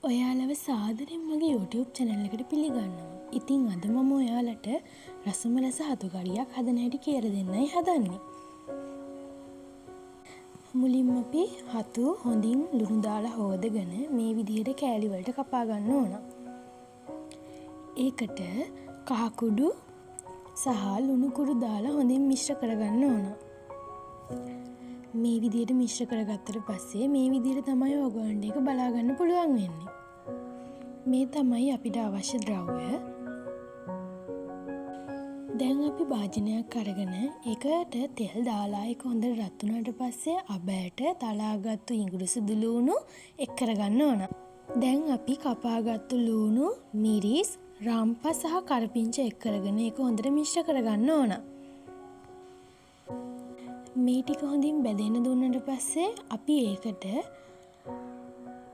ඔයාලව සාදරයෙන් මගේ YouTube channel එකට පිළිගන්නවා. ඉතින් අද මම ඔයාලට රසමලස හතු කඩියක් හදන හැටි කියලා දෙන්නයි හදන්නේ. මුලින්ම අපි හතු හොඳින් ලුණු දාලා හොදගෙන මේ විදිහට කෑලි වලට කපා ගන්න ඕන. ඒකට කහ කුඩු සහ ලුණු කුඩු දාලා හොඳින් මිශ්‍ර කරගන්න ඕන. මේ විදිහට මිශ්‍ර කරගත්තට පස්සේ මේ විදිහට තමයි ඔයගොල්ලන්ට ඒක බලා ගන්න පුළුවන් වෙන්නේ. මේ තමයි අපිට අවශ්‍ය ද්‍රව්‍ය. දැන් අපි භාජනයක් අරගෙන ඒකට තෙල් දාලා ඒක හොඳට රත් වුණාට පස්සේ අබෑට තලාගත්තු ඉඟුරු සුදු ලූණු එක් කරගන්න ඕන. දැන් අපි කපාගත්තු ලූණු, මිරිස්, රම්පා සහ කරපිංච එක් කරගෙන ඒක හොඳට මිශ්‍ර කරගන්න ඕන. මේ ටික හොඳින් බැදෙන්න දුන්නට පස්සේ අපි ඒකට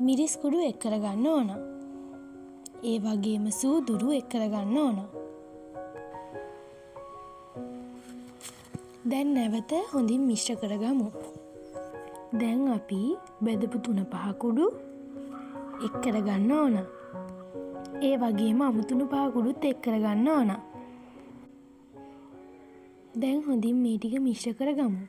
මිරිස් කුඩු එක් කරගන්න ඕන. ඒ වගේම සූදුරු එක් කරගන්න ඕන. දැන් නැවත හොඳින් මිශ්‍ර කරගමු. දැන් අපි බෙදපු 3-5 කුඩු එක් කරගන්න ඕන. ඒ වගේම අමුතුණු 5 කුඩුත් එක් කරගන්න ඕන. දැන් හොඳින් මේ ටික මිශ්‍ර කරගමු.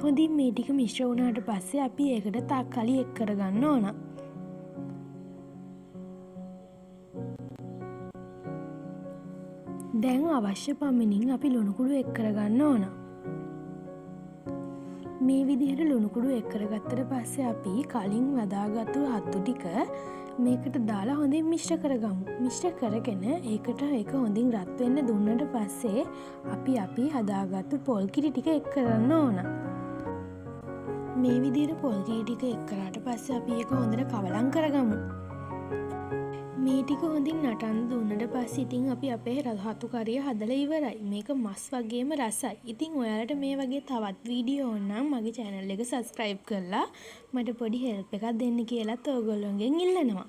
හොඳින් මේ ටික මිශ්‍ර වුණාට පස්සේ අපි ඒකට තක්කාලි එක් කරගන්න ඕන. දැන් අවශ්‍ය පමණින් අපි ලුණු කුඩු එක් කරගන්න ඕන. මේ විදිහට ලුණු කුඩු එක් කරගත්තට පස්සේ අපි කලින් වදාගත්තු හත්තු ටික මේකට දාලා හොඳින් මිශ්‍ර කරගමු. මිශ්‍ර කරගෙන ඒකට ඒක හොඳින් රත් වෙන්න දුන්නට පස්සේ අපි හදාගත්තු පොල් කිරි ටික එක් කරන්න ඕන. මේ විදිහට පොල් කිරි ටික එක් කරාට පස්සේ අපි ඒක හොඳට කවලම් කරගමු. මේ ටික හොඳින් නටන්න දුන්නට පස්සේ ඉතින් අපි අපේ හතු කරිය හදලා ඉවරයි. මේක මස් වගේම රසයි. ඉතින් ඔයාලට මේ වගේ තවත් වීඩියෝ ඕන නම් මගේ channel එක subscribe කරලා මට පොඩි help එකක් දෙන්න කියලාත් ඕගොල්ලෝගෙන් ඉල්ලනවා.